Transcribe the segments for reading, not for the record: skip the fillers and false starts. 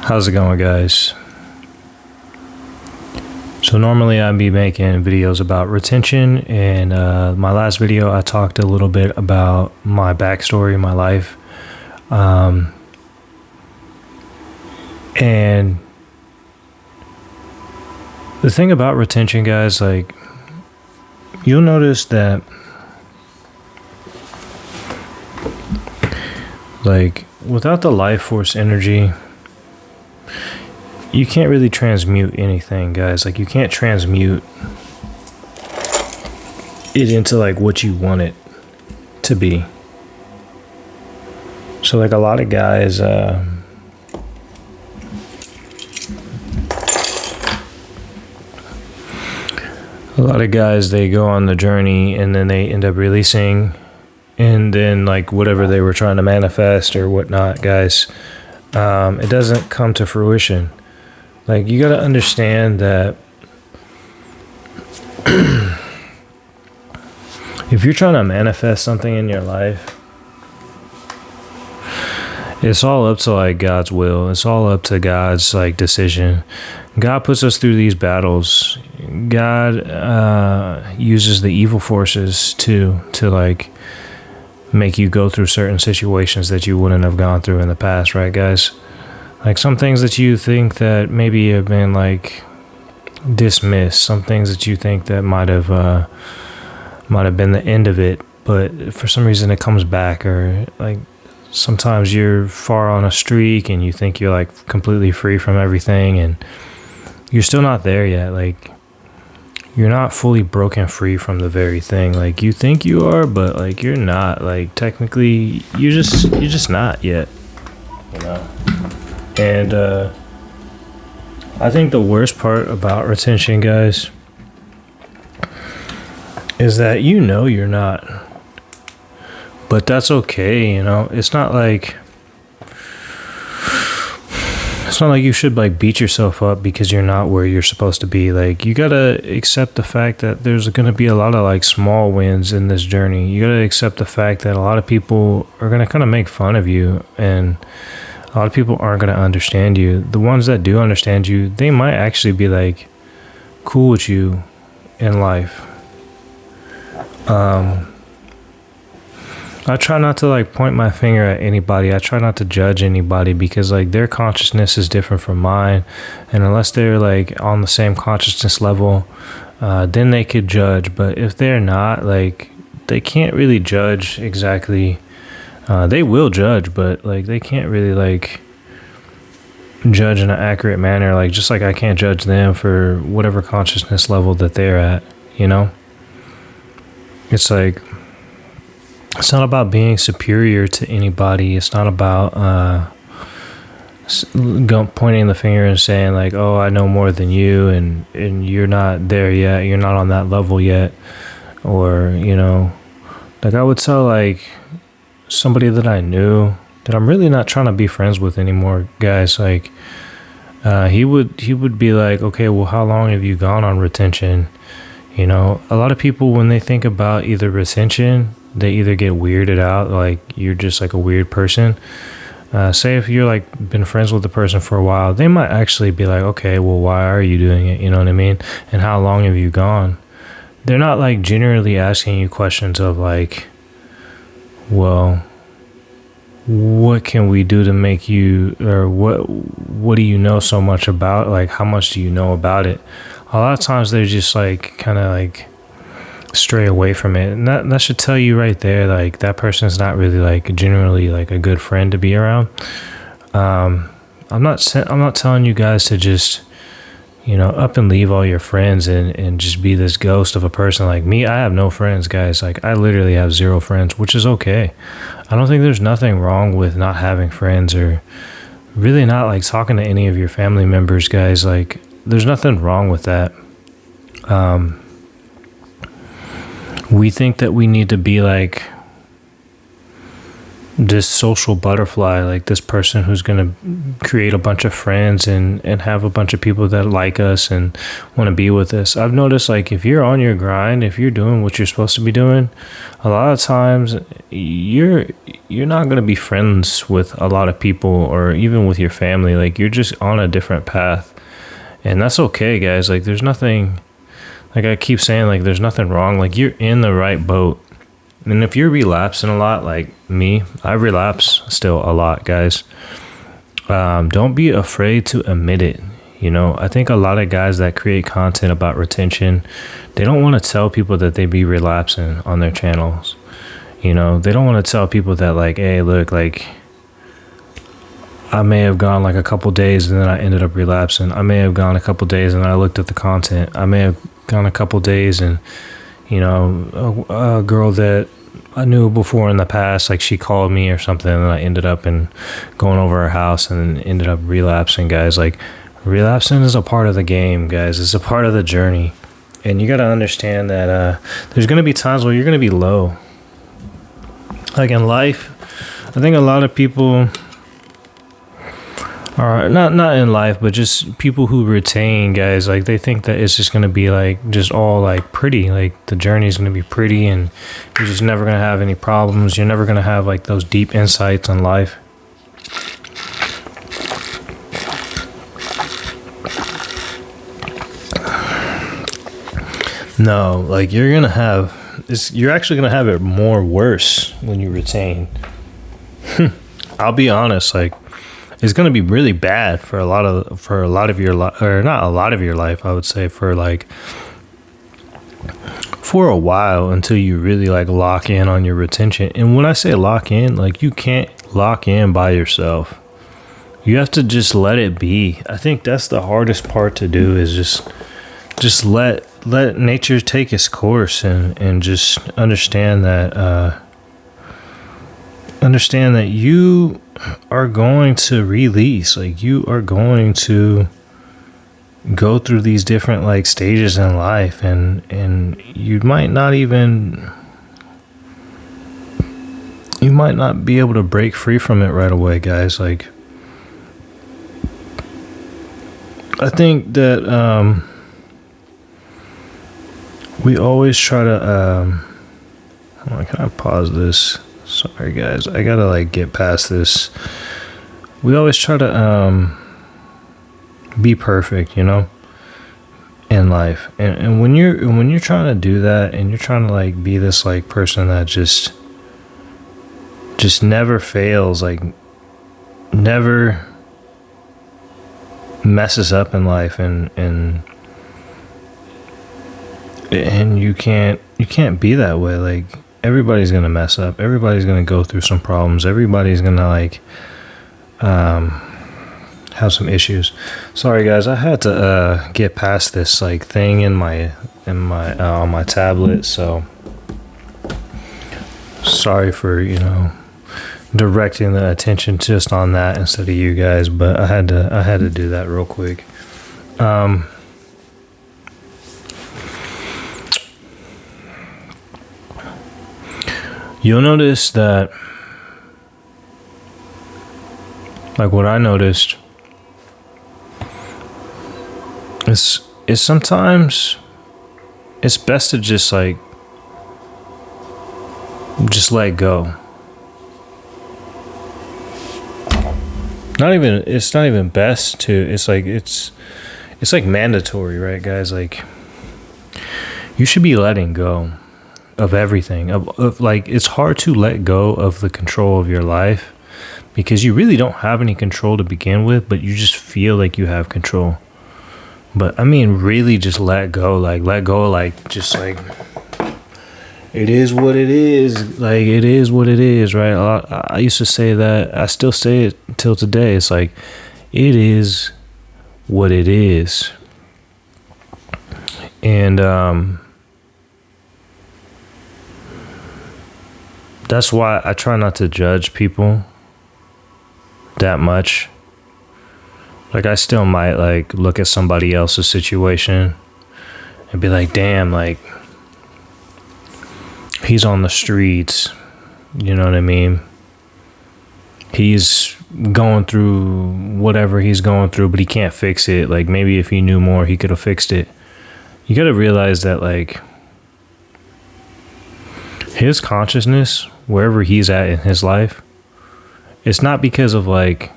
How's it going, guys? So normally I'd be making videos about retention, and my last video I talked a little bit about my backstory, my life, and the thing about retention, guys, like, you'll notice that, like, without the life force energy, you can't really transmute anything, guys. Like, you can't transmute it into like what you want it to be. So like a lot of guys they go on the journey and then they end up releasing, and then like whatever they were trying to manifest or whatnot, guys, it doesn't come to fruition. Like, you got to understand that if you're trying to manifest something in your life, it's all up to like God's will. It's all up to God's like decision. God puts us through these battles. God uses the evil forces to like make you go through certain situations that you wouldn't have gone through in the past, right, guys? Like, some things that you think that maybe have been like dismissed, some things that you think that might have been the end of it, but for some reason it comes back. Or like sometimes you're far on a streak and you think you're like completely free from everything, and you're still not there yet. Like, you're not fully broken free from the very thing. Like, you think you are, but like you're not. Like, technically you're just not yet, you know. And I think the worst part about retention, guys, is that you're not, but that's okay. You know, it's not like you should like beat yourself up because you're not where you're supposed to be. Like, you gotta accept the fact that there's gonna be a lot of like small wins in this journey. You gotta accept the fact that a lot of people are gonna kind of make fun of you, and a lot of people aren't going to understand you. The ones that do understand you, they might actually be like cool with you in life. I try not to like point my finger at anybody. I try not to judge anybody because like their consciousness is different from mine. And unless they're like on the same consciousness level, then they could judge. But if they're not, like, they can't really judge exactly. They will judge, but like they can't really like judge in an accurate manner. Like, just like I can't judge them for whatever consciousness level that they're at, you know? It's like, it's not about being superior to anybody. It's not about pointing the finger and saying like, oh, I know more than you, and you're not there yet. You're not on that level yet. Or, you know, like I would tell like somebody that I knew that I'm really not trying to be friends with anymore, guys, like he would be like, okay, well, how long have you gone on retention? You know, a lot of people, when they think about either retention, they either get weirded out, like you're just like a weird person. Say if you're like been friends with the person for a while, they might actually be like, okay, well, why are you doing it? You know what I mean? And how long have you gone? They're not like generally asking you questions of like, well, what can we do to make you, or what do you know so much about? Like, how much do you know about it? A lot of times they're just like kind of like stray away from it, and that should tell you right there, like, that person's not really like generally like a good friend to be around. I'm not telling you guys to just, you know, up and leave all your friends and just be this ghost of a person. Like me, I have no friends, guys. Like, I literally have 0 friends, which is okay. I don't think there's nothing wrong with not having friends, or really not like talking to any of your family members, guys. Like, there's nothing wrong with that. We think that we need to be like this social butterfly, like this person who's going to create a bunch of friends and have a bunch of people that like us and want to be with us. I've noticed, like, if you're on your grind, if you're doing what you're supposed to be doing, a lot of times you're you're not going to be friends with a lot of people or even with your family. Like, you're just on a different path. And that's okay, guys. Like, there's nothing, like I keep saying, like, there's nothing wrong. Like, you're in the right boat. And if you're relapsing a lot, like me, I relapse still a lot, guys. Don't be afraid to admit it. You know, I think a lot of guys that create content about retention, they don't want to tell people that they be relapsing on their channels. You know, they don't want to tell people that, like, hey, look, like, I may have gone like a couple days and then I ended up relapsing. I may have gone a couple days and I looked at the content. I may have gone a couple days and, you know, a girl that I knew before in the past, like, she called me or something and I ended up going over her house and ended up relapsing, guys. Like, relapsing is a part of the game, guys. It's a part of the journey. And you got to understand that there's going to be times where you're going to be low. Like, in life, I think a lot of people are not in life, but just people who retain, guys, like, they think that it's just going to be like just all like pretty, like the journey is going to be pretty and you're just never going to have any problems. You're never going to have like those deep insights on life. No, like, you're actually going to have it more worse when you retain. I'll be honest, like, it's going to be really bad for a lot of your life, or not a lot of your life, I would say, for a while, until you really like lock in on your retention. And when I say lock in, like, you can't lock in by yourself. You have to just let it be. I think that's the hardest part to do, is just let nature take its course and just understand that you are going to release. Like, you are going to go through these different like stages in life, and you might not be able to break free from it right away, guys. Like, I think that we always try to hold on, can I pause this? Sorry, guys, I gotta like get past this. We always try to be perfect, you know, in life. And when you're trying to do that, and you're trying to like be this like person that just never fails, like never messes up in life, and you can't be that way. Like, everybody's gonna mess up. Everybody's gonna go through some problems. Everybody's gonna like have some issues. Sorry, guys, I had to get past this like thing in my on my tablet. So sorry for, you know, directing the attention just on that instead of you guys, but I had to do that real quick. You'll notice that, like, what I noticed is sometimes it's best to just let go. It's not even best to, it's like mandatory, right, guys? Like, you should be letting go of everything. Of like, it's hard to let go of the control of your life, because you really don't have any control to begin with, but you just feel like you have control. But I mean, really just let go, just like, it is what it is. Like, it is what it is, right? I used to say that. I still say it till today. It's like, it is what it is. And that's why I try not to judge people that much. Like, I still might like look at somebody else's situation and be like, damn, like, he's on the streets, you know what I mean? He's going through whatever he's going through, but he can't fix it. Like, maybe if he knew more, he could have fixed it. You got to realize that, like, his consciousness, wherever he's at in his life, it's not because of like,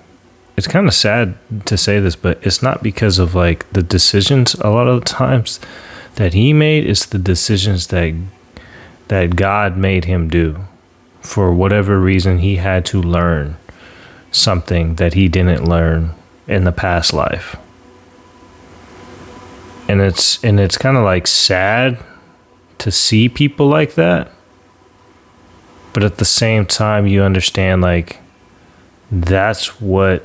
it's kind of sad to say this, but it's not because of like the decisions a lot of the times that he made. It's the decisions that God made him do. For whatever reason, he had to learn something that he didn't learn in the past life. And it's kind of like sad to see people like that. But at the same time, you understand like that's what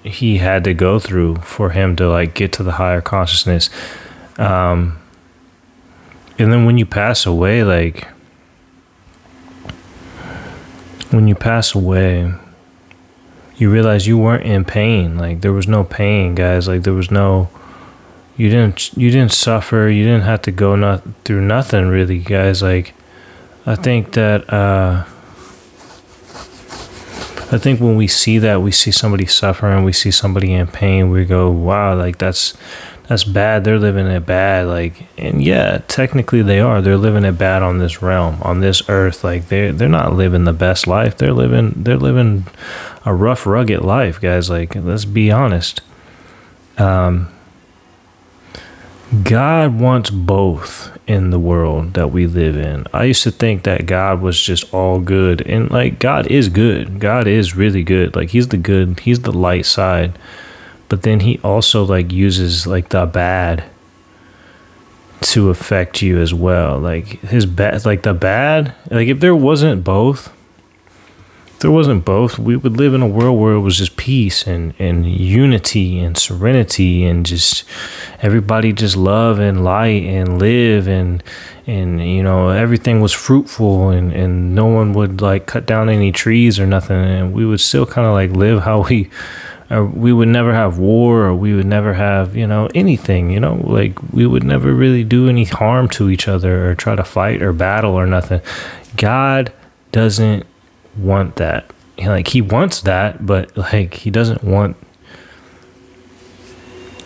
he had to go through for him to like get to the higher consciousness. And then when you pass away, like when you pass away, you realize you weren't in pain. Like there was no pain, guys. Like there was no, you didn't suffer. You didn't have to go through nothing really, guys. Like I think when we see that, we see somebody suffering, we see somebody in pain, we go, wow, like that's bad. They're living it bad. Like, and yeah, technically they are. They're living it bad on this realm, on this earth. Like they're not living the best life. They're living a rough, rugged life, guys. Like, let's be honest. God wants both in the world that we live in. I used to think that God was just all good, and like God is good. God is really good. Like he's the light side. But then he also like uses like the bad to affect you as well. Like his bad, like the bad, like if there wasn't both, we would live in a world where it was just peace and unity and serenity and just everybody just love and light and live and you know, everything was fruitful and no one would like cut down any trees or nothing, and we would still kind of like live how we would never have war, or we would never have, you know, anything, you know, like we would never really do any harm to each other or try to fight or battle or nothing. God doesn't want that. Like he wants that, but like he doesn't want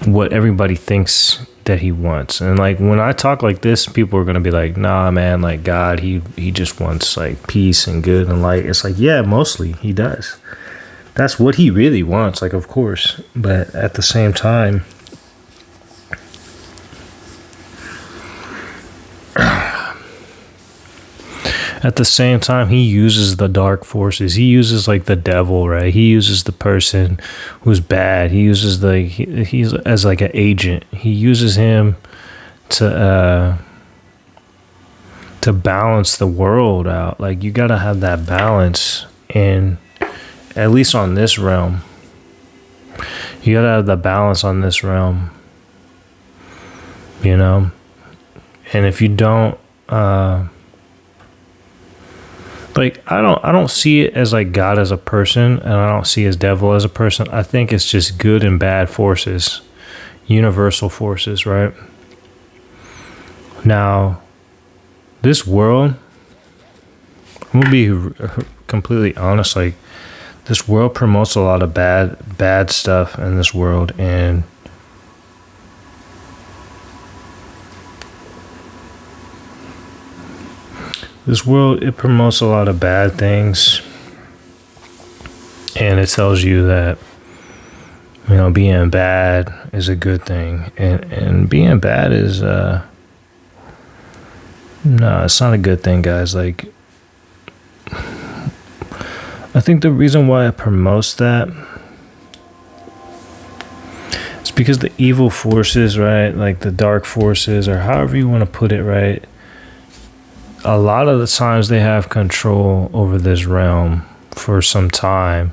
what everybody thinks that he wants. And like when I talk like this, people are gonna be like, nah man, like God, he just wants like peace and good and light. It's like, yeah, mostly he does. That's what he really wants, like, of course. But at the same time, he uses the dark forces. He uses like the devil, right? He uses the person who's bad. He uses he's as like an agent. He uses him to balance the world out. Like you gotta have that balance in. At least on this realm, you gotta have the balance on this realm, you know. And if you don't, like I don't see it as like God as a person, and I don't see his devil as a person. I think it's just good and bad forces, universal forces, right? Now, this world, I'm gonna be completely honest, like. This world promotes a lot of bad stuff in this world, and this world, it promotes a lot of bad things, and it tells you that, you know, being bad is a good thing, and being bad is no, it's not a good thing, guys. Like I think the reason why it promotes that is because the evil forces, right? Like the dark forces, or however you want to put it, right? A lot of the times they have control over this realm for some time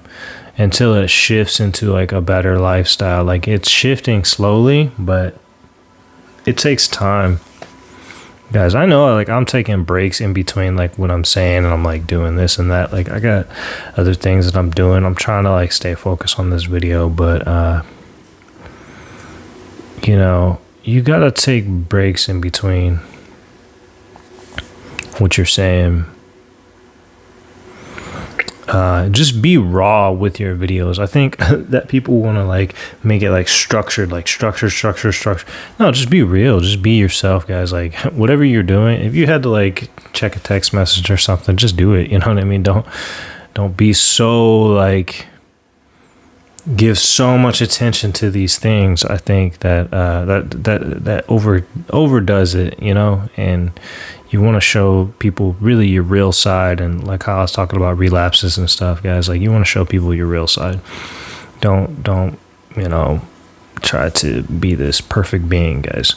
until it shifts into like a better lifestyle. Like it's shifting slowly, but it takes time. Guys, I know like I'm taking breaks in between like what I'm saying, and I'm like doing this and that. Like I got other things that I'm doing. I'm trying to like stay focused on this video, but you know, you gotta take breaks in between what you're saying. just be raw with your videos. I think that people want to like make it like structured, like structure. No, just be real. Just be yourself, guys. Like whatever you're doing, if you had to like check a text message or something, just do it. You know what I mean? Don't be so like give so much attention to these things. I think that overdoes it, you know, and you want to show people really your real side. And like how I was talking about relapses and stuff, guys, like you want to show people your real side. Don't, you know, try to be this perfect being, guys.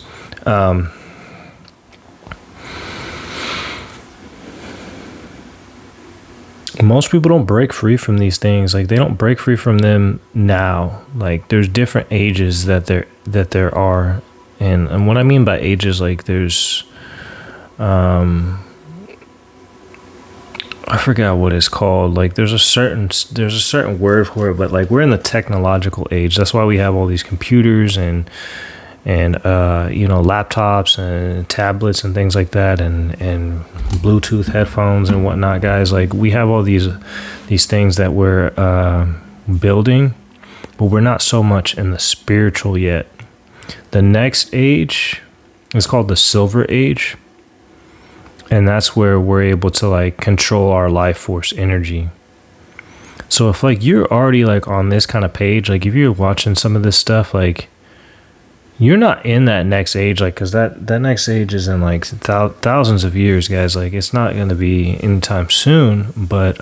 Most people don't break free from these things. Like they don't break free from them now. Like there's different ages that there are. And what I mean by ages, like there's, I forgot what it's called. Like there's a certain word for it, but like we're in the technological age. That's why we have all these computers and you know, laptops and tablets and things like that, and Bluetooth headphones and whatnot, guys. Like we have all these things that we're building, but we're not so much in the spiritual yet. The next age is called the Silver Age, and that's where we're able to like control our life force energy. So if like you're already like on this kind of page, like if you're watching some of this stuff, like you're not in that next age, like, because that next age is in like thousands of years, guys. Like it's not going to be anytime soon. But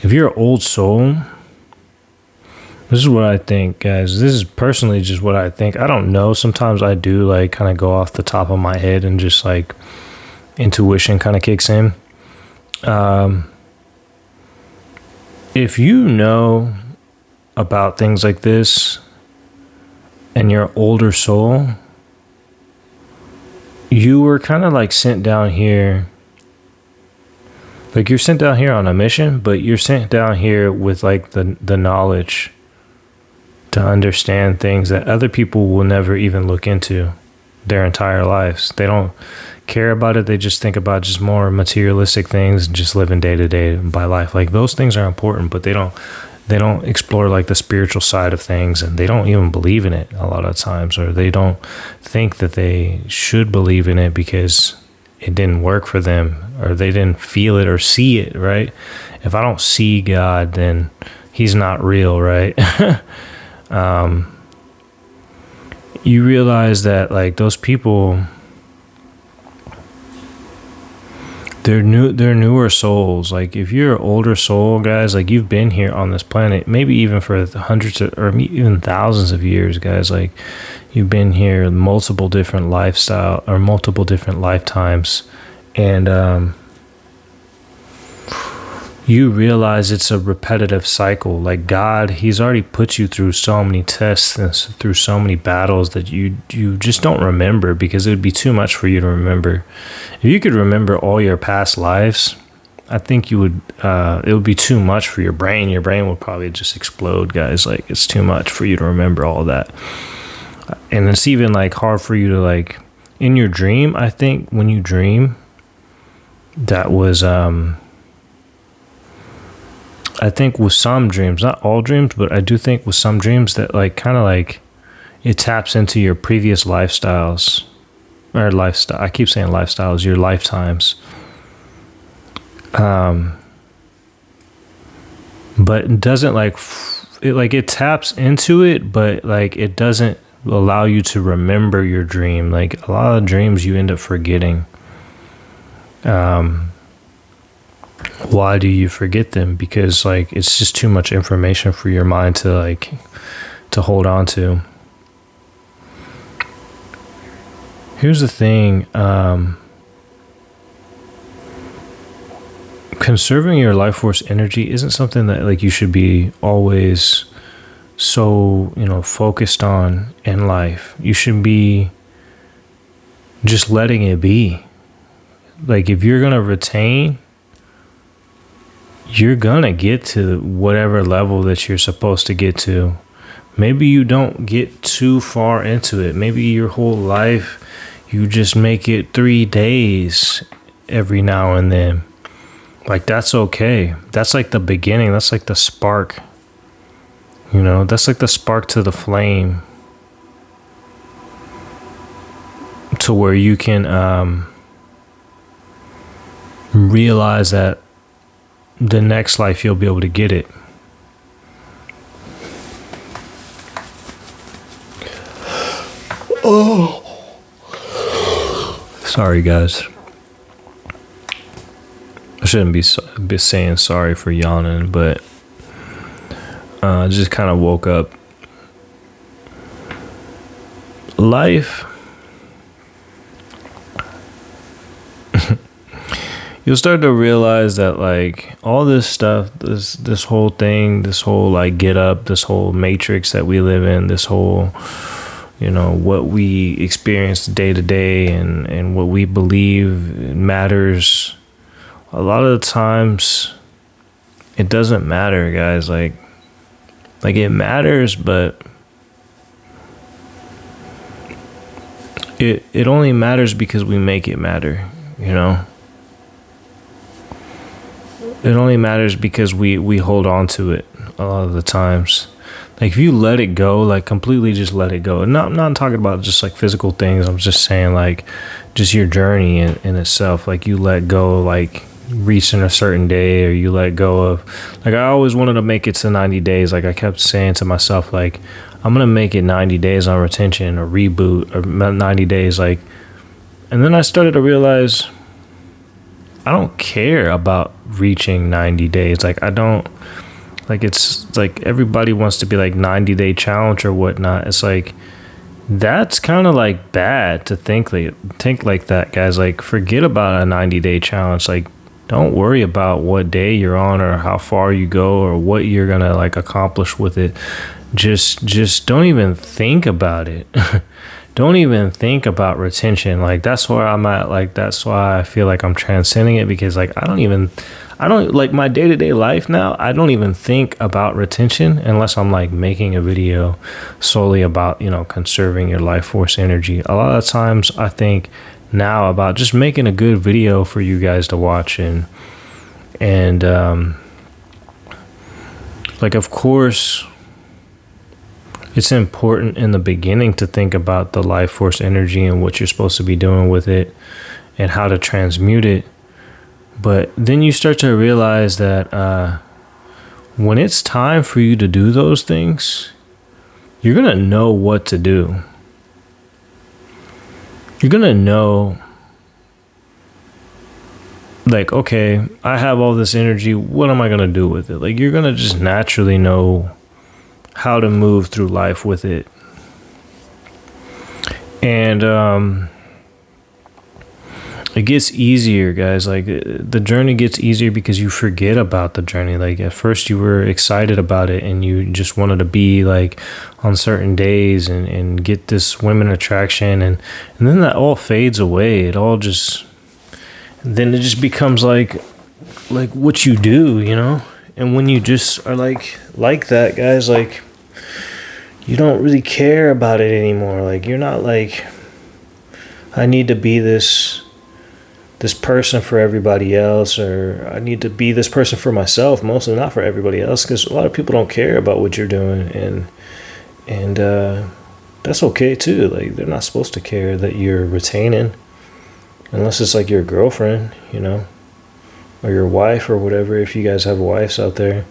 if you're an old soul, this is what I think, guys. This is personally just what I think. I don't know. Sometimes I do like kind of go off the top of my head and just like intuition kind of kicks in. If you know about things like this and you're an older soul, you were kind of like sent down here. Like you're sent down here on a mission, but you're sent down here with like the knowledge to understand things that other people will never even look into their entire lives. They don't care about it. They just think about just more materialistic things and just living day to day by life. Like those things are important, but they don't explore like the spiritual side of things, and they don't even believe in it a lot of times, or they don't think that they should believe in it because it didn't work for them, or they didn't feel it or see it, right? If I don't see God, then he's not real, right? You realize that like those people, they're newer souls. Like if you're an older soul, guys, like you've been here on this planet, maybe even for hundreds or even thousands of years, guys. Like you've been here multiple different lifestyle or multiple different lifetimes, and you realize it's a repetitive cycle. Like God, he's already put you through so many tests and through so many battles that you just don't remember, because it would be too much for you to remember. If you could remember all your past lives, I think you would, it would be too much for your brain. Your brain would probably just explode, guys. Like it's too much for you to remember all that. And it's even like hard for you to like, in your dream, I think when you dream, that was, I think with some dreams, not all dreams, but I do think with some dreams that like kind of like it taps into your previous lifestyles or lifestyle. I keep saying lifestyles, your lifetimes. But it doesn't like it taps into it, but like it doesn't allow you to remember your dream. Like a lot of dreams you end up forgetting. Why do you forget them? Because like it's just too much information for your mind to hold on to. Here's the thing, conserving your life force energy isn't something that like you should be always so, you know, focused on in life. You should be just letting it be. Like if you're gonna retain, you're gonna get to whatever level that you're supposed to get to. Maybe you don't get too far into it. Maybe your whole life you just make it 3 days every now and then. Like, that's okay. That's like the beginning. That's like the spark. You know, that's like the spark to the flame, to where you can realize that the next life you'll be able to get it. Oh, sorry guys, I shouldn't be saying sorry for yawning, but I just kind of woke up. Life, you'll start to realize that, like, all this stuff, this whole thing, this whole, like, get up, this whole matrix that we live in, this whole, you know, what we experience day to day, and what we believe matters, a lot of the times it doesn't matter, guys. Like it matters, but it only matters because we make it matter, you know. It only matters because we hold on to it a lot of the times. Like, if you let it go, like, completely just let it go. And I'm not talking about just, like, physical things. I'm just saying, like, just your journey in itself. Like, you let go, like, reaching a certain day, or you let go of, like, I always wanted to make it to 90 days. Like, I kept saying to myself, like, I'm going to make it 90 days on retention, or reboot, or 90 days. Like, and then I started to realize I don't care about reaching 90 days. Like, I don't, like, it's like everybody wants to be like 90-day challenge or whatnot. It's like, that's kind of like bad to think like that, guys. Like, forget about a 90-day challenge. Like, don't worry about what day you're on, or how far you go, or what you're gonna, like, accomplish with it. Just don't even think about it. Don't even think about retention. Like, that's where I'm at. Like, that's why I feel like I'm transcending it, because, like, I don't like, my day-to-day life now, I don't even think about retention unless I'm, like, making a video solely about, you know, conserving your life force energy. A lot of times I think now about just making a good video for you guys to watch, and like, of course, it's important in the beginning to think about the life force energy and what you're supposed to be doing with it and how to transmute it. But then you start to realize that when it's time for you to do those things, you're going to know what to do. You're going to know, like, okay, I have all this energy. What am I going to do with it? Like, you're going to just naturally know how to move through life with it. And it gets easier, guys. Like, the journey gets easier because you forget about the journey. Like, at first you were excited about it, and you just wanted to be, like, on certain days and get this women attraction, and then that all fades away. It all just, then it just becomes like what you do, you know. And when you just are like that, guys, like, you don't really care about it anymore. Like, you're not like, I need to be this person for everybody else, or I need to be this person for myself, mostly, not for everybody else, because a lot of people don't care about what you're doing, and that's okay too. Like, they're not supposed to care that you're retaining, unless it's like your girlfriend, you know, or your wife, or whatever, if you guys have wives out there.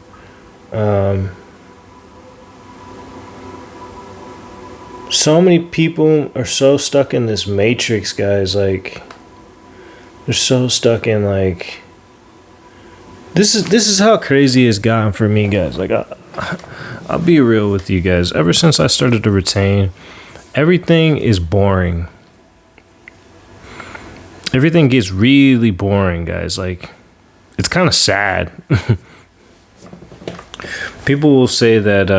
So many people are so stuck in this matrix, guys. Like, they're so stuck in, like, this is how crazy it's gotten for me, guys. Like, I'll be real with you guys. Ever since I started to retain, everything is boring. Everything gets really boring, guys. Like, it's kind of sad. People will say that,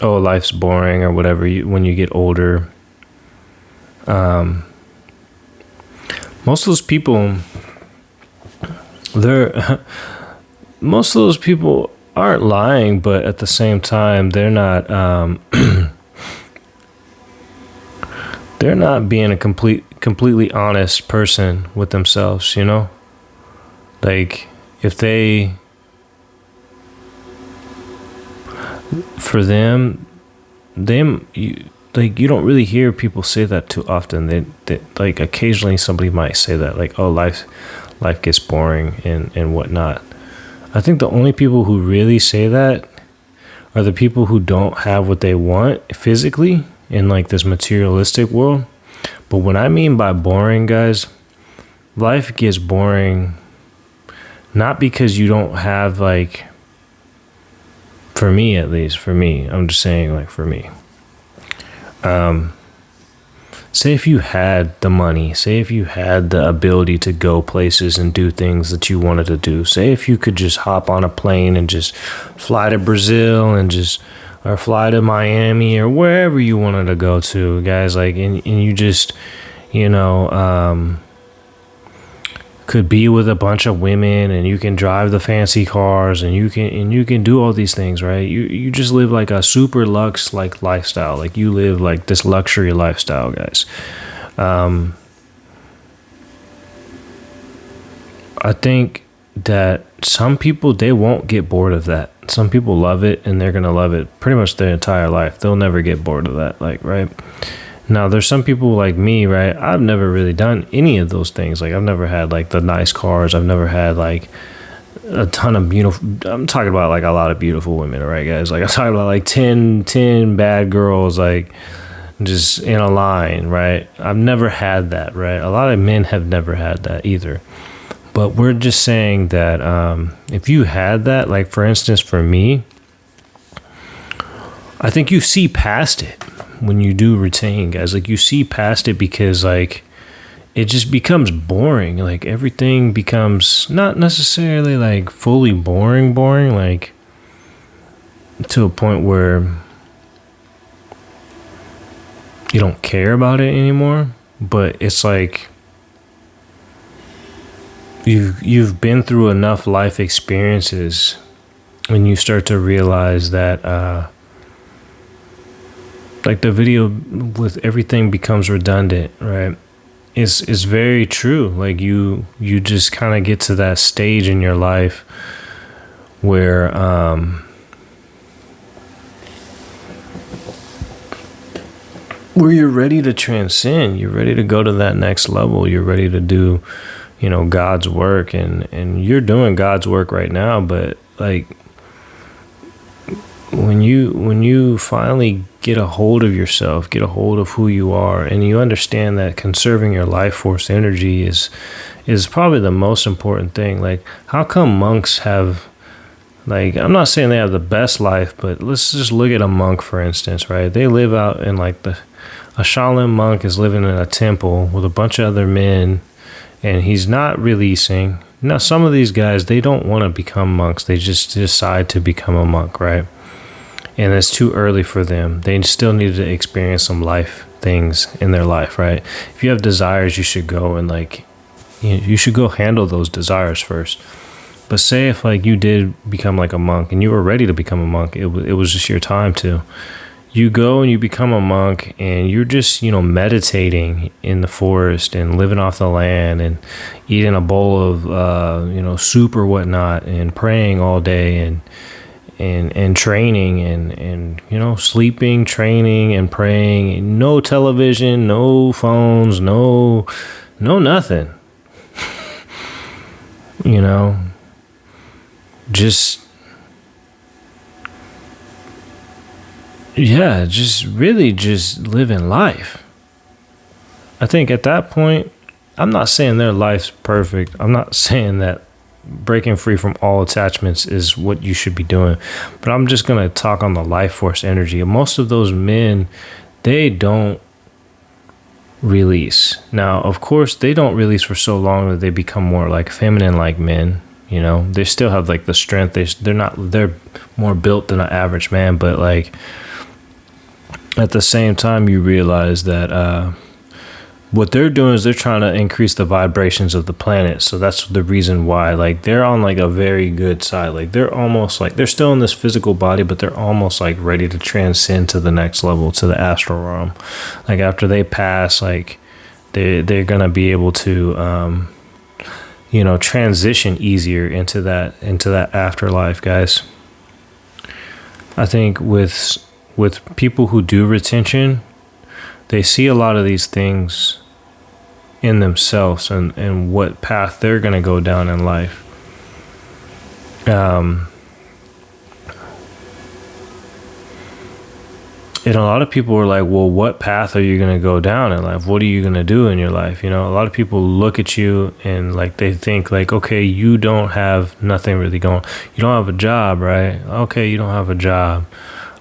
oh, life's boring or whatever when you get older. Most of those people, most of those people aren't lying, but at the same time, they're not they're not being completely honest person with themselves, Like, if they, for them, you don't really hear people say that too often. They like, occasionally somebody might say that, like, oh, life gets boring and whatnot. I think the only people who really say that are the people who don't have what they want physically in, like, this materialistic world. But what I mean by boring, guys, life gets boring not because you don't have, like, for me, at least, I'm just saying, like, for me. Say if you had the money, say if you had the ability to go places and do things that you wanted to do, say if you could just hop on a plane and just fly to Brazil or fly to Miami or wherever you wanted to go to, guys, like, and you just, could be with a bunch of women, and you can drive the fancy cars, and you can do all these things, right? You just live like a super luxe, like, lifestyle. Like, you live like this luxury lifestyle, guys. I think that some people, they won't get bored of that. Some people love it, and they're gonna love it pretty much their entire life. They'll never get bored of that, like, right? Now, there's some people like me, right? I've never really done any of those things. Like, I've never had, like, the nice cars. I've never had, like, a ton of beautiful... I'm talking about, like, a lot of beautiful women, right, guys? Like, I'm talking about, like, 10 bad girls, like, just in a line, right? I've never had that, right? A lot of men have never had that either. But we're just saying that if you had that, like, for instance, for me, I think you see past it when you do retain, guys. Like, you see past it because, like, it just becomes boring. Like, everything becomes not necessarily, like, fully boring, like, to a point where you don't care about it anymore. But it's like you've been through enough life experiences when you start to realize that like, the video with everything becomes redundant, right? Is very true. Like, you just kind of get to that stage in your life where you're ready to transcend. You're ready to go to that next level. You're ready to do, God's work, and you're doing God's work right now. But, like, when you finally get a hold of yourself, get a hold of who you are, and you understand that conserving your life force energy is probably the most important thing. Like, how come monks have, like, I'm not saying they have the best life, but let's just look at a monk, for instance, right? They live out in, like, a Shaolin monk is living in a temple with a bunch of other men, and he's not releasing. Now, some of these guys, they don't want to become monks. They just decide to become a monk, right? And it's too early for them. They still need to experience some life things in their life, right? If you have desires, you should go and, like, you should go handle those desires first. But say if, like, you did become, like, a monk and you were ready to become a monk, it was just your time to. You go and you become a monk, and you're just, meditating in the forest and living off the land and eating a bowl of, soup or whatnot, and praying all day and training and sleeping, training, and praying. No television, no phones, no nothing. Just really just living life. I think at that point, I'm not saying their life's perfect. I'm not saying that breaking free from all attachments is what you should be doing, but I'm just going to talk on the life force energy. Most of those men, they don't release. Now, of course, they don't release for so long that they become more like feminine like men. They still have, like, the strength. They're more built than an average man, but, like, at the same time, you realize that what they're doing is they're trying to increase the vibrations of the planet. So that's the reason why, like, they're on, like, a very good side. Like, they're almost, like, they're still in this physical body, but they're almost, like, ready to transcend to the next level, to the astral realm. Like, after they pass, like, they're gonna be able to transition easier into that afterlife, guys. I think with people who do retention, they see a lot of these things in themselves and what path they're going to go down in life. And a lot of people are like, well, what path are you going to go down in life? What are you going to do in your life? A lot of people look at you and like they think like, okay, you don't have nothing really going. You don't have a job, right? Okay, you don't have a job.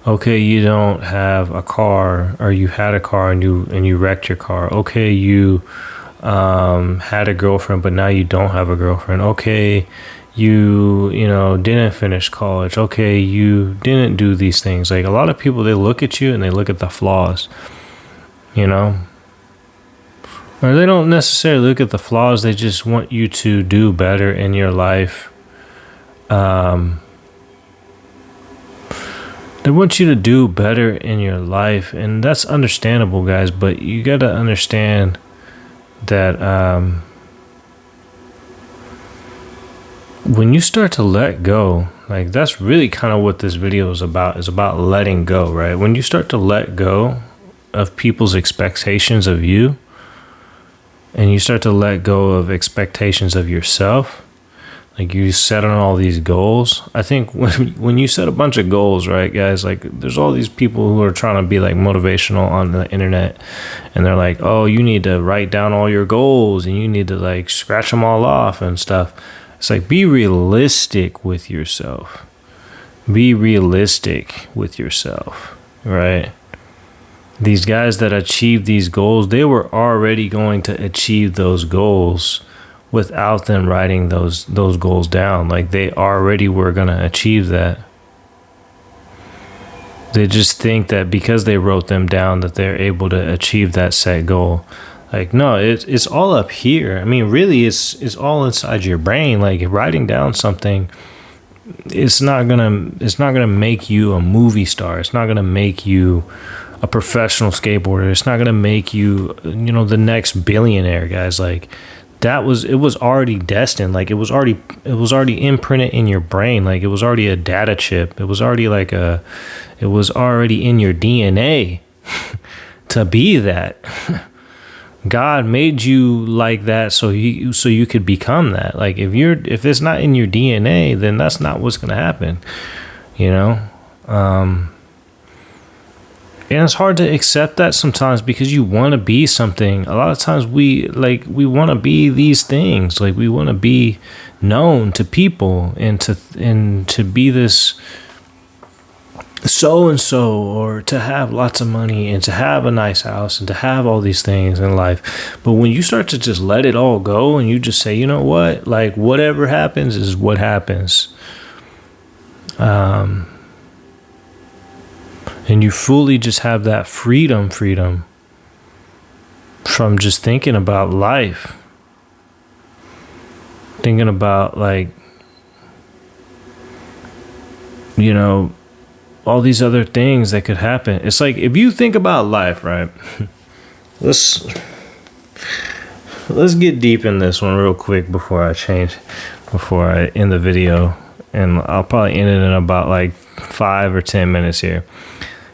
Okay, you don't have a car, or you had a car and you wrecked your car. Okay, you had a girlfriend, but now you don't have a girlfriend. Okay, you didn't finish college. Okay, you didn't do these things. Like a lot of people, they look at you and they look at the flaws, or they don't necessarily look at the flaws. They just want you to do better in your life. They want you to do better in your life, and that's understandable, guys, but you got to understand that when you start to let go, like that's really kind of what this video is about letting go, right? When you start to let go of people's expectations of you, and you start to let go of expectations of yourself, like you set on all these goals. I think when you set a bunch of goals, right, guys, like there's all these people who are trying to be like motivational on the internet, and they're like, oh, you need to write down all your goals and you need to like scratch them all off and stuff. It's like, be realistic with yourself. Be realistic with yourself, right? These guys that achieved these goals, they were already going to achieve those goals without them writing those goals down. Like they already were going to achieve that. They just think that because they wrote them down that they're able to achieve that set goal. Like, no, it's all up here. I mean, really, it's all inside your brain. Like writing down something, it's not gonna make you a movie star. It's not gonna make you a professional skateboarder. It's not gonna make you, the next billionaire, guys. Like it was already destined. Like it was already imprinted in your brain. Like it was already a data chip. It was already it was already in your DNA to be that. God made you like that so you could become that. Like if it's not in your DNA, then that's not what's gonna happen. And it's hard to accept that sometimes because you want to be something. A lot of times we want to be these things. Like we want to be known to people and to be this so and so, or to have lots of money and to have a nice house and to have all these things in life. But when you start to just let it all go and you just say, you know what, like whatever happens is what happens, and you fully just have that freedom from just thinking about life, thinking about like, all these other things that could happen. It's like, if you think about life, right? Let's get deep in this one real quick before I end the video. And I'll probably end it in about like 5 or 10 minutes here.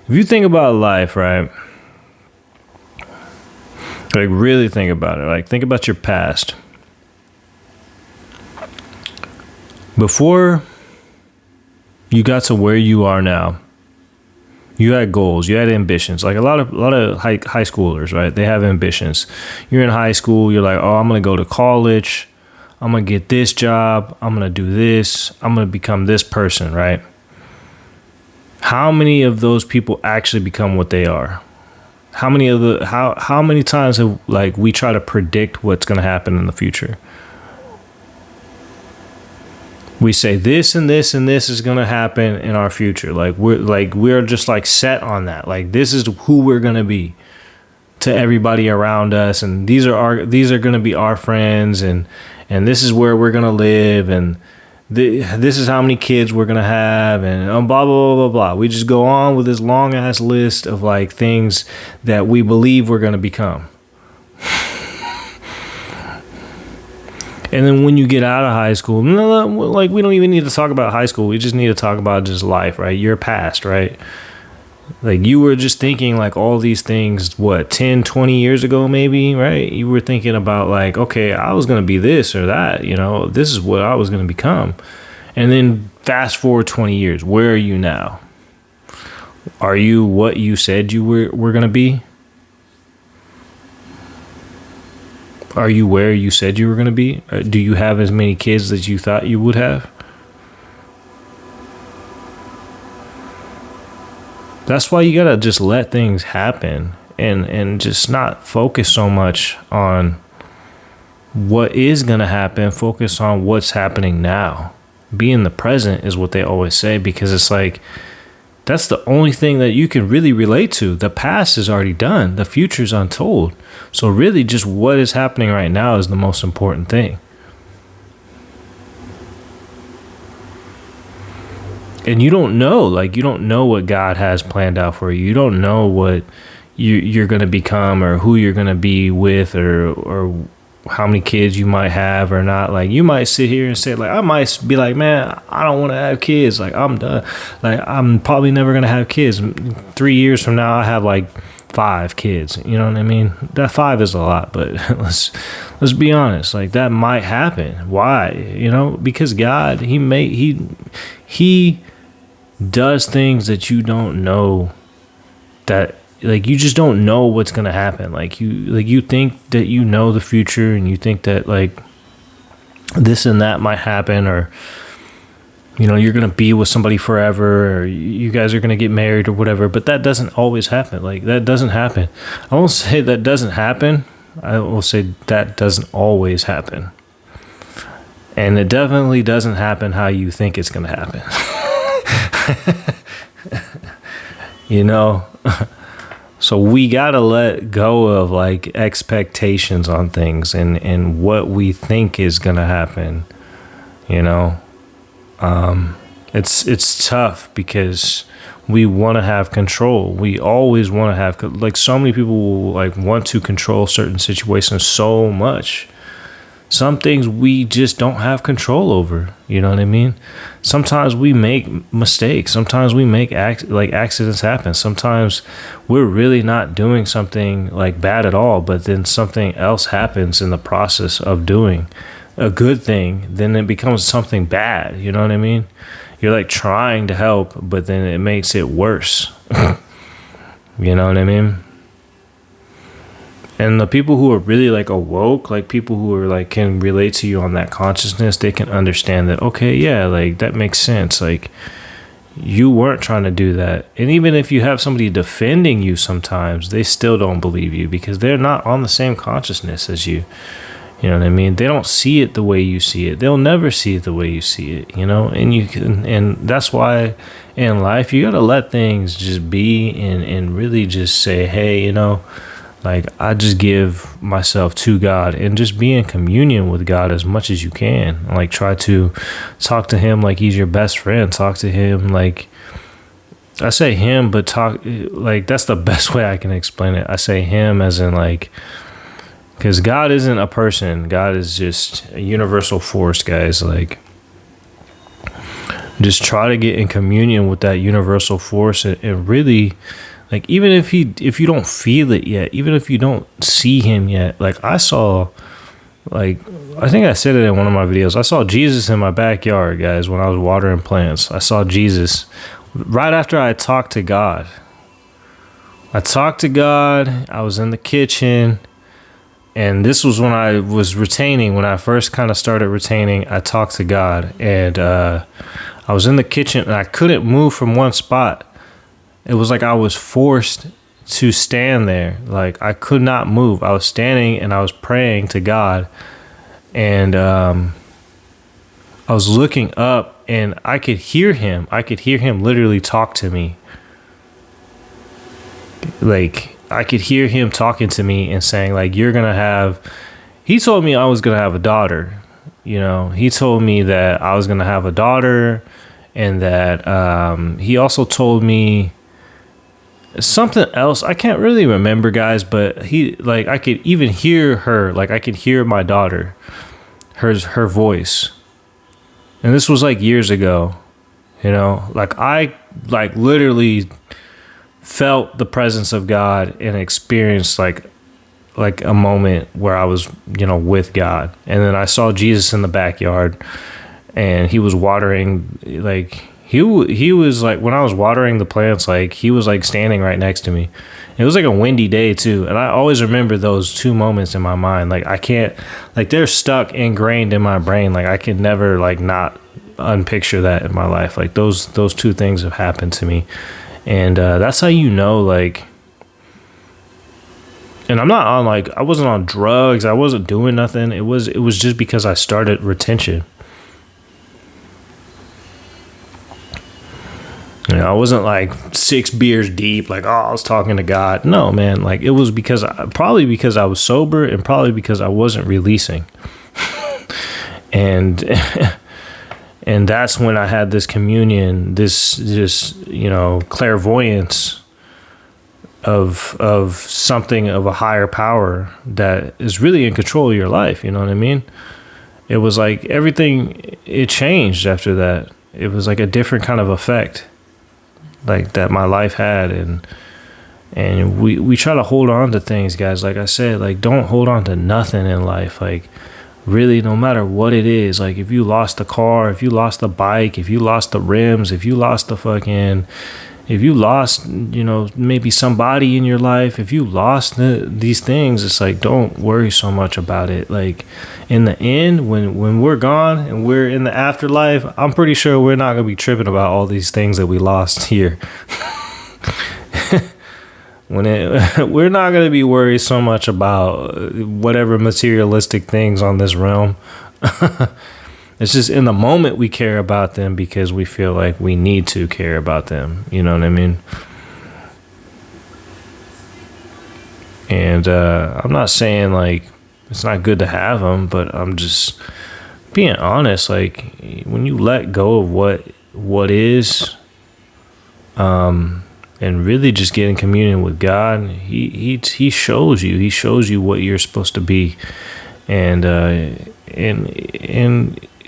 If you think about life, right? Like really think about it. Like think about your past. Before you got to where you are now, you had goals, you had ambitions. Like a lot of high schoolers, right? They have ambitions. You're in high school, you're like, oh, I'm going to go to college. I'm going to get this job. I'm going to do this. I'm going to become this person, right? How many of those people actually become what they are? How many times have like we try to predict what's going to happen in the future? We say this and this and this is going to happen in our future. Like we're just like set on that. Like this is who we're going to be to everybody around us, and these are going to be our friends, and this is where we're going to live, and this is how many kids we're going to have, and blah, blah, blah, blah, blah. We just go on with this long ass list of like things that we believe we're going to become. And then when you get out of high school, like we don't even need to talk about high school. We just need to talk about just life, right? Your past, right? Like you were just thinking like all these things, what, 10, 20 years ago, maybe, right? You were thinking about like, okay, I was going to be this or that, this is what I was going to become. And then fast forward 20 years, where are you now? Are you what you said you were going to be? Are you where you said you were going to be? Do you have as many kids as you thought you would have? That's why you got to just let things happen and just not focus so much on what is going to happen. Focus on what's happening now. Be in the present is what they always say, because it's like, that's the only thing that you can really relate to. The past is already done. The future's untold. So really just what is happening right now is the most important thing. And you don't know what God has planned out for you. You don't know what you're going to become or who you're going to be with or how many kids you might have or not. Like you might sit here and say, like, I might be like, man, I don't want to have kids. Like I'm done. Like I'm probably never going to have kids. 3 years from now, I have like 5 kids. You know what I mean? That 5 is a lot, but let's be honest. Like that might happen. Why? Because God, he does things that you don't know, that like you just don't know what's gonna happen. Like you think that the future, and you think that like this and that might happen, or you're gonna be with somebody forever, or you guys are gonna get married or whatever. But that doesn't always happen. Like that doesn't happen. I won't say that doesn't happen. I will say that doesn't always happen. And it definitely doesn't happen how you think it's gonna happen. So we gotta let go of like expectations on things and what we think is gonna happen. It's tough because we want to have control. We always want to have, like, so many people will like want to control certain situations so much. Some things we just don't have control over. You know what I mean? Sometimes we make mistakes. Sometimes we make accidents happen. Sometimes we're really not doing something like bad at all, but then something else happens in the process of doing a good thing. Then it becomes something bad. You know what I mean? You're like trying to help, but then it makes it worse. You know what I mean? And the people who are really like awoke, like people who are like can relate to you on that consciousness, they can understand that, okay, yeah, like that makes sense. Like you weren't trying to do that. And even if you have somebody defending you sometimes, they still don't believe you because they're not on the same consciousness as you. You know what I mean? They don't see it the way you see it. They'll never see it the way you see it, and you can, and that's why in life you got to let things just be and really just say, hey, like I just give myself to God and just be in communion with God as much as you can. Like try to talk to him like he's your best friend. Talk to him like, I say him, but talk like that's the best way I can explain it. I say him as in like, because God isn't a person. God is just a universal force, guys. Like just try to get in communion with that universal force and really, like, even if you don't feel it yet, even if you don't see him yet, like I saw, like, I think I said it in one of my videos, I saw Jesus in my backyard, guys, when I was watering plants. I saw Jesus right after I talked to God. I talked to God. I was in the kitchen. And this was when I was retaining, when I first kind of started retaining, I talked to God. And I was in the kitchen and I couldn't move from one spot. It was like I was forced to stand there. Like I could not move. I was standing and I was praying to God. And I was looking up and I could hear him. I could hear him literally talk to me. Like I could hear him talking to me and saying like, you're going to have, he told me I was going to have a daughter. He told me that I was going to have a daughter and that he also told me something else. I can't really remember, guys, but he, like, I could even hear her, like I could hear my daughter, her voice. And this was like years ago, like I like literally felt the presence of God and experienced like a moment where I was, with God. And then I saw Jesus in the backyard, and he was watering, like he was like, when I was watering the plants, like he was like standing right next to me. It was like a windy day too, and I always remember those two moments in my mind. Like I can't, like they're stuck ingrained in my brain. Like I can never like not unpicture that in my life. Like those two things have happened to me, and that's how like. And I'm not on like, I wasn't on drugs. I wasn't doing nothing. It was just because I started retention. I wasn't like 6 beers deep, like, oh, I was talking to God. No, man, like it was probably because I was sober, and probably because I wasn't releasing. and and that's when I had this communion, this clairvoyance of something of a higher power that is really in control of your life. You know what I mean? It was like everything, it changed after that. It was like a different kind of effect like that my life had. And we try to hold on to things, guys. Like I said, like don't hold on to nothing in life. Like really, no matter what it is, like if you lost the car, if you lost the bike, if you lost the rims, if you lost if you lost, maybe somebody in your life, if you lost these things, it's like, don't worry so much about it. Like in the end, when we're gone and we're in the afterlife, I'm pretty sure we're not going to be tripping about all these things that we lost here. We're not going to be worried so much about whatever materialistic things on this realm. It's just in the moment we care about them because we feel like we need to care about them. You know what I mean? And I'm not saying like it's not good to have them, but I'm just being honest. Like when you let go of what is, and really just get in communion with God, he shows you. He shows you what you're supposed to be, and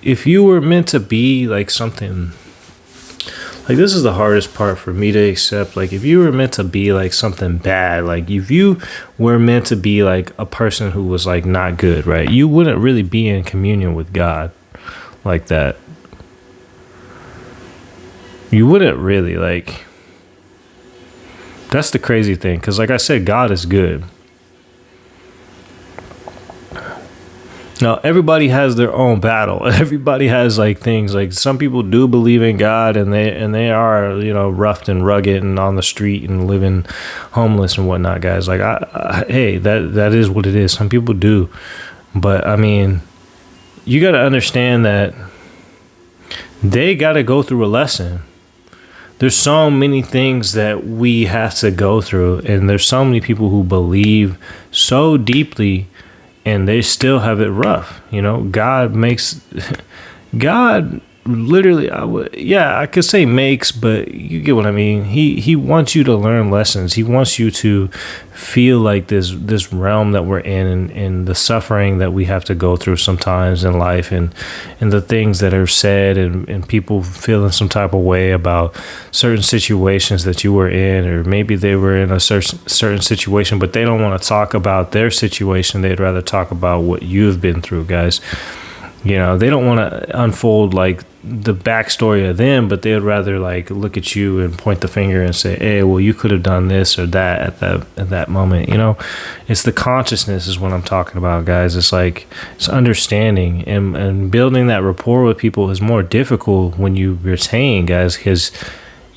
if you were meant to be like something, like this is the hardest part for me to accept. Like if you were meant to be like something bad, like if you were meant to be like a person who was like not good, right? You wouldn't really be in communion with God like that. You wouldn't really, like, that's the crazy thing. Because like I said, God is good. Now, everybody has their own battle. Everybody has like things, like some people do believe in God, and they are, roughed and rugged and on the street and living homeless and whatnot, guys. Like, hey, that is what it is. Some people do. But I mean, you got to understand that they got to go through a lesson. There's so many things that we have to go through, and there's so many people who believe so deeply and they still have it rough. God literally, I could say makes, but you get what I mean. He wants you to learn lessons. He wants you to feel like this realm that we're in, and the suffering that we have to go through sometimes in life, and the things that are said, and people feeling some type of way about certain situations that you were in, or maybe they were in a certain situation, but they don't want to talk about their situation. They'd rather talk about what you've been through, guys. They don't want to unfold like the backstory of them, but they'd rather like look at you and point the finger and say, hey, well, you could have done this or that at that moment. It's the consciousness is what I'm talking about, guys. It's like, it's understanding, and building that rapport with people is more difficult when you retain, guys, because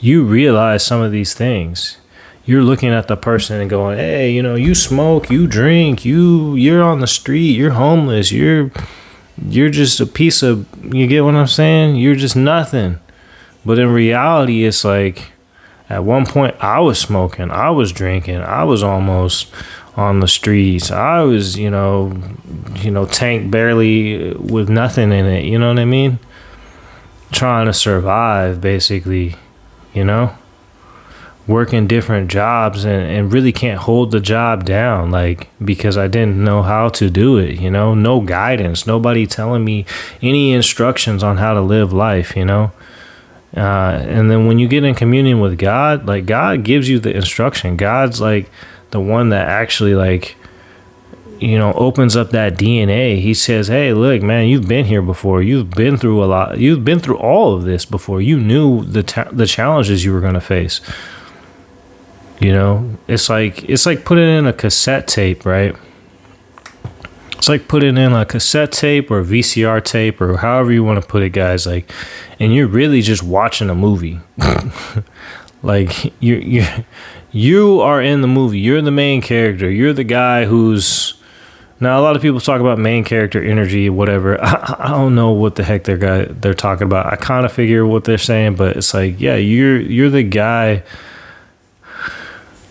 you realize some of these things. You're looking at the person and going, hey, you smoke, you drink, you're on the street, you're homeless, you're just a piece of, you get what I'm saying? You're just nothing. But in reality, it's like, at one point I was smoking, I was drinking, I was almost on the streets. I was, tank barely with nothing in it. You know what I mean? Trying to survive, basically, working different jobs and really can't hold the job down, like, because I didn't know how to do it, no guidance, nobody telling me any instructions on how to live life, and then when you get in communion with God, like, God gives you the instruction. God's like the one that actually, like, opens up that DNA. He says, hey, look, man, you've been here before. You've been through a lot. You've been through all of this before. You knew the challenges you were going to face. It's like putting in a cassette tape, right? It's like putting in a cassette tape or VCR tape or however you want to put it, guys. Like, and you're really just watching a movie. Like, you are in the movie. You're the main character. You're the guy who's... Now, a lot of people talk about main character energy, whatever. I don't know what the heck they're talking about. I kind of figure what they're saying, but it's like, yeah, you're the guy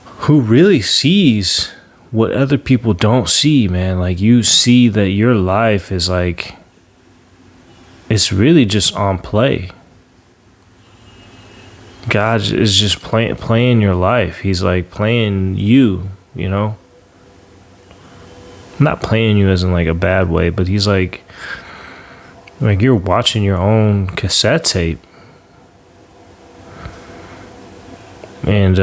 who really sees what other people don't see, man. Like, you see that your life is like, it's really just on play. God is just playing your life. He's like playing you, Not playing you as in like a bad way, but he's like you're watching your own cassette tape. And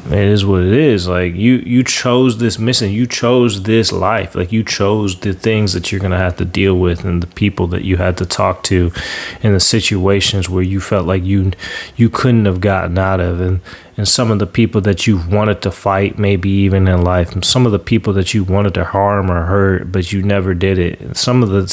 it is what it is. Like, you chose this mission. You chose this life. Like, you chose the things that you're going to have to deal with and the people that you had to talk to and the situations where you felt like you couldn't have gotten out of. And some of the people that you wanted to fight, maybe even in life, and some of the people that you wanted to harm or hurt, but you never did it. And some of the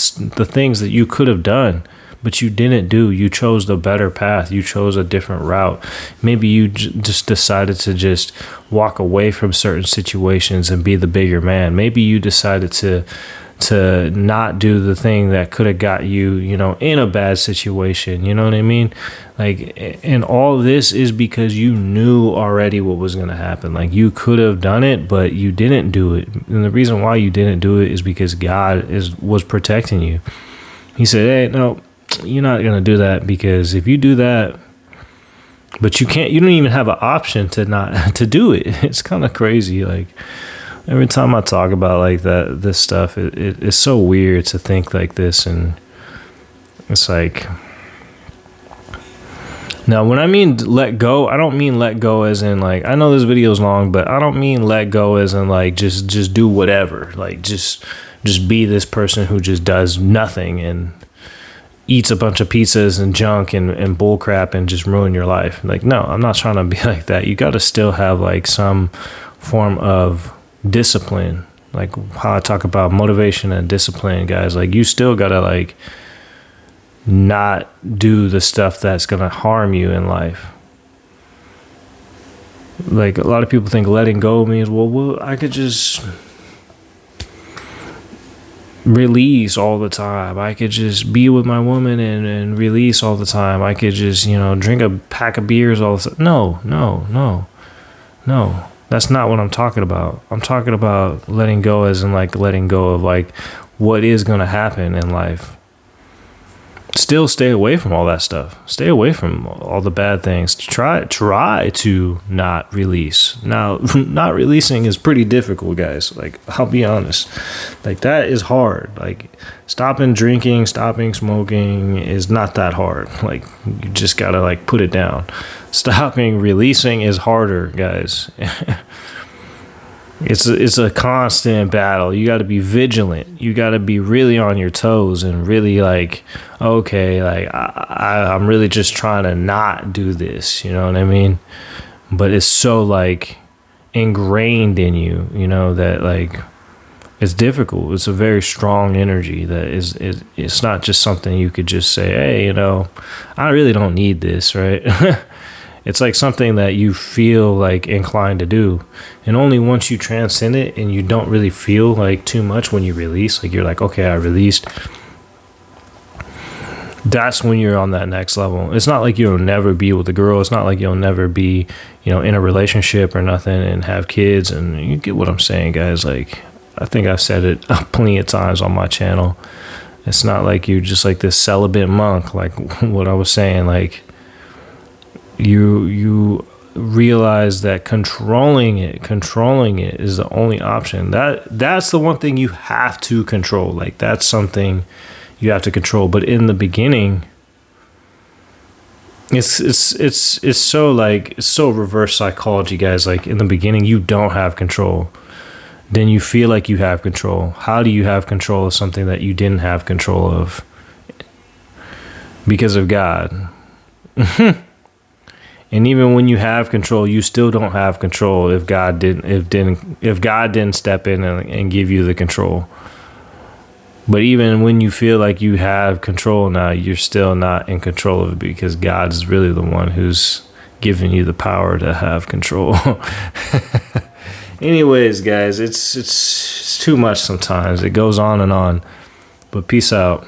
things that you could have done, but you didn't do. You chose the better path. You chose a different route. Maybe you just decided to just walk away from certain situations and be the bigger man. Maybe you decided to not do the thing that could have got you, in a bad situation. You know what I mean? Like, and all this is because you knew already what was going to happen. Like, you could have done it, but you didn't do it. And the reason why you didn't do it is because God was protecting you. He said, hey, no, you're not going to do that, because if you do that, but you don't even have an option to do it. It's kind of crazy. Like, every time I talk about like this stuff, it's so weird to think like this. And it's like, now when I mean let go, I don't mean let go as in like, I know this video is long, but I don't mean let go as in like just do whatever, like just be this person who just does nothing and eats a bunch of pizzas and junk and bull crap and just ruin your life. Like, no, I'm not trying to be like that. You got to still have like some form of discipline, like how I talk about motivation and discipline, guys. Like, you still got to like not do the stuff that's going to harm you in life. Like, a lot of people think letting go means, well, I could just release all the time. I could just be with my woman and release all the time. I could just, drink a pack of beers all the time. No. That's not what I'm talking about. I'm talking about letting go as in like letting go of like what is going to happen in life. Still stay away from all that stuff. Stay away from all the bad things. Try to not release. Now, not releasing is pretty difficult, guys. Like, I'll be honest. Like, that is hard. Like, stopping drinking, stopping smoking is not that hard. Like, you just gotta like put it down. Stopping releasing is harder, guys. It's a constant battle. You got to be vigilant. You got to be really on your toes and really like, okay, like I'm really just trying to not do this. You know what I mean? But it's so like ingrained in you, that like it's difficult. It's a very strong energy that it's not just something you could just say, hey, I really don't need this, right? It's like something that you feel like inclined to do. And only once you transcend it and you don't really feel like too much when you release, like you're like, okay, I released. That's when you're on that next level. It's not like you'll never be with a girl. It's not like you'll never be, in a relationship or nothing and have kids. And you get what I'm saying, guys. Like, I think I've said it plenty of times on my channel. It's not like you're just like this celibate monk, like what I was saying, like, you realize that controlling it is the only option. That's the one thing you have to control. Like, that's something you have to control. But in the beginning, it's so like, it's so reverse psychology, guys. Like, in the beginning, you don't have control. Then you feel like you have control. How do you have control of something that you didn't have control of? Because of God. And even when you have control, you still don't have control if God didn't step in and give you the control. But even when you feel like you have control now, you're still not in control of it, because God's really the one who's giving you the power to have control. Anyways, guys, it's too much sometimes. It goes on and on. But peace out.